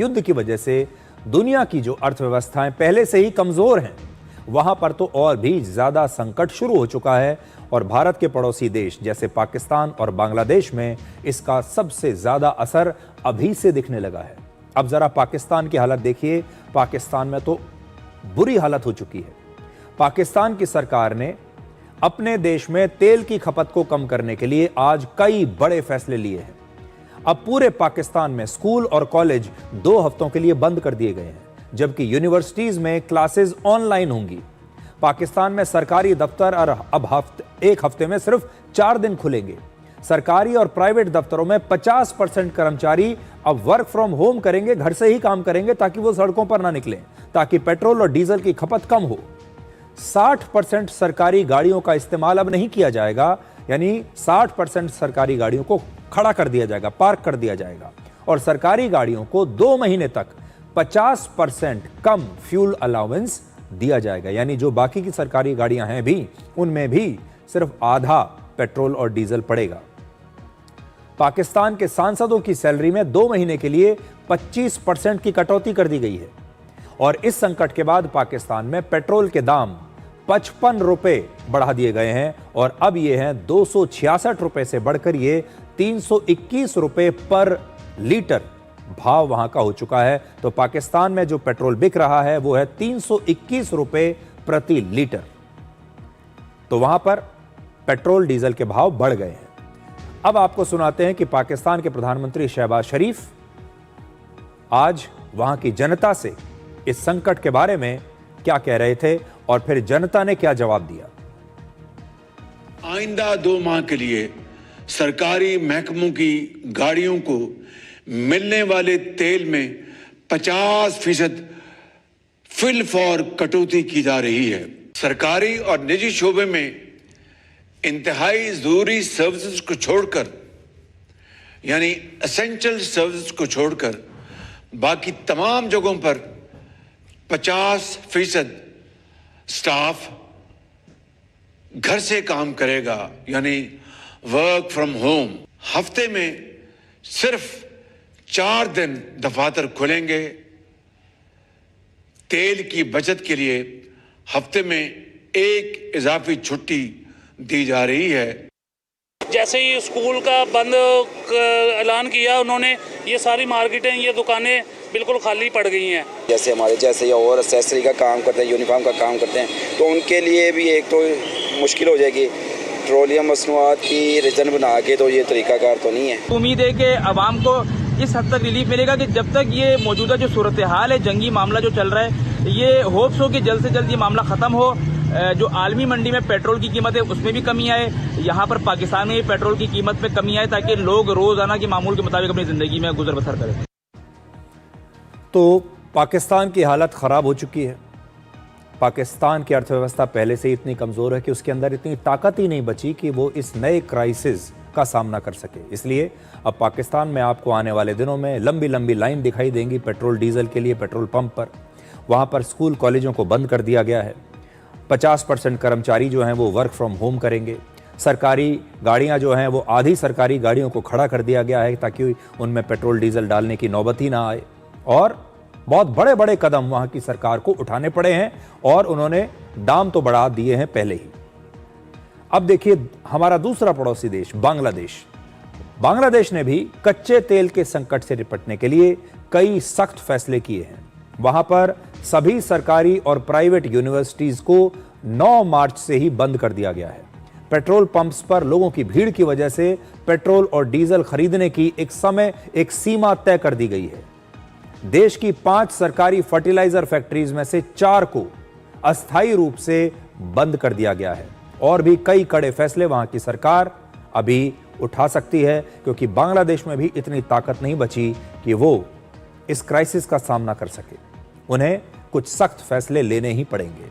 युद्ध की वजह से दुनिया की जो अर्थव्यवस्थाएं पहले से ही कमजोर हैं, वहां पर तो और भी ज्यादा संकट शुरू हो चुका है और भारत के पड़ोसी देश जैसे पाकिस्तान और बांग्लादेश में इसका सबसे ज्यादा असर अभी से दिखने लगा है। अब जरा पाकिस्तान की हालत देखिए। पाकिस्तान में तो बुरी हालत हो चुकी है। पाकिस्तान की सरकार ने अपने देश में तेल की खपत को कम करने के लिए आज कई बड़े फैसले लिए हैं। अब पूरे पाकिस्तान में स्कूल और कॉलेज 2 हफ्तों के लिए बंद कर दिए गए हैं, जबकि यूनिवर्सिटीज में क्लासेस ऑनलाइन होंगी। पाकिस्तान में सरकारी दफ्तर अब एक हफ्ते में सिर्फ 4 दिन खुलेंगे। सरकारी और प्राइवेट दफ्तरों में 50% कर्मचारी अब वर्क फ्रॉम होम करेंगे, घर से ही काम करेंगे ताकि वो सड़कों पर ना निकलें, ताकि पेट्रोल और डीजल की खपत कम हो। 60% सरकारी गाड़ियों का इस्तेमाल अब नहीं किया जाएगा, यानी 60% सरकारी गाड़ियों को खड़ा कर दिया जाएगा, पार्क कर दिया जाएगा। और सरकारी गाड़ियों को 2 महीने तक 50% कम फ्यूल अलाउंस दिया जाएगा, यानी जो बाकी की सरकारी गाड़ियां हैं भी, उनमें भी सिर्फ आधा पेट्रोल और डीजल पड़ेगा। पाकिस्तान के सांसदों की सैलरी में 2 महीने के लिए 25% की कटौती कर दी गई है। और इस संकट के बाद पाकिस्तान में पेट्रोल के दाम 55 रुपए बढ़ा दिए गए हैं और अब ये हैं 266 रुपए से बढ़कर ये 321 रुपए पर लीटर भाव वहां का हो चुका है। तो पाकिस्तान में जो पेट्रोल बिक रहा है वो है 321 रुपए प्रति लीटर। तो वहां पर पेट्रोल डीजल के भाव बढ़ गए हैं। अब आपको सुनाते हैं कि पाकिस्तान के प्रधानमंत्री शहबाज शरीफ आज वहां की जनता से इस संकट के बारे में क्या कह रहे थे और फिर जनता ने क्या जवाब दिया। आइंदा 2 माह के लिए सरकारी महकमों की गाड़ियों को मिलने वाले तेल में 50% फिल फॉर कटौती की जा रही है। सरकारी और निजी शोबे में इंतहाई जरूरी सर्विसेज को छोड़कर, यानी एसेंशियल सर्विसेज को छोड़कर बाकी तमाम जगहों पर 50% स्टाफ घर से काम करेगा, यानी वर्क फ्रॉम होम। हफ्ते में सिर्फ 4 दिन दफातर खुलेंगे। तेल की बचत के लिए हफ्ते में 1 इजाफी छुट्टी दी जा रही है। जैसे ही स्कूल का बंद ऐलान किया उन्होंने, ये सारी मार्केटें, ये दुकानें बिल्कुल खाली पड़ गई हैं। जैसे हमारे जैसे और एक्सेसरी का काम करते हैं, यूनिफॉर्म का काम करते हैं, तो उनके लिए भी एक तो मुश्किल हो जाएगी। पेट्रोलियम मसनूआत की रीजन बना के तो ये तरीकाकार तो नहीं है। उम्मीद है कि आवाम को इस हद तक रिलीफ मिलेगा कि जब तक ये मौजूदा जो सूरत हाल है, जंगी मामला जो चल रहा है, ये होप्स हो कि जल्द से जल्द ये मामला ख़त्म हो। जो आलमी मंडी में पेट्रोल की कीमत है उसमें भी कमी आए, यहाँ पर पाकिस्तान में भी पेट्रोल की कीमत में कमी आए, ताकि लोग रोजाना के मामूल के मुताबिक अपनी ज़िंदगी में गुजर बसर करें। तो पाकिस्तान की हालत ख़राब हो चुकी है। पाकिस्तान की अर्थव्यवस्था पहले से इतनी कमज़ोर है कि उसके अंदर इतनी ताकत ही नहीं बची कि वो इस नए क्राइसिस का सामना कर सके। इसलिए अब पाकिस्तान में आपको आने वाले दिनों में लंबी लंबी लाइन दिखाई देंगी पेट्रोल डीजल के लिए पेट्रोल पंप पर। वहाँ पर स्कूल कॉलेजों को बंद कर दिया गया है। 50% कर्मचारी जो हैं वो वर्क फ्रॉम होम करेंगे। सरकारी गाड़ियाँ जो हैं वो आधी सरकारी गाड़ियों को खड़ा कर दिया गया है ताकि उनमें पेट्रोल डीजल डालने की नौबत ही ना आए। और बहुत बड़े बड़े कदम वहाँ की सरकार को उठाने पड़े हैं और उन्होंने दाम तो बढ़ा दिए हैं पहले ही। अब देखिए हमारा दूसरा पड़ोसी देश बांग्लादेश। बांग्लादेश ने भी कच्चे तेल के संकट से निपटने के लिए कई सख्त फैसले किए हैं। वहां पर सभी सरकारी और प्राइवेट यूनिवर्सिटीज को 9 मार्च से ही बंद कर दिया गया है। पेट्रोल पंप्स पर लोगों की भीड़ की वजह से पेट्रोल और डीजल खरीदने की एक सीमा तय कर दी गई है। देश की 5 सरकारी फर्टिलाइजर फैक्ट्रीज में से 4 को अस्थायी रूप से बंद कर दिया गया है। और भी कई कड़े फैसले वहां की सरकार अभी उठा सकती है, क्योंकि बांग्लादेश में भी इतनी ताकत नहीं बची कि वो इस क्राइसिस का सामना कर सके। उन्हें कुछ सख्त फैसले लेने ही पड़ेंगे।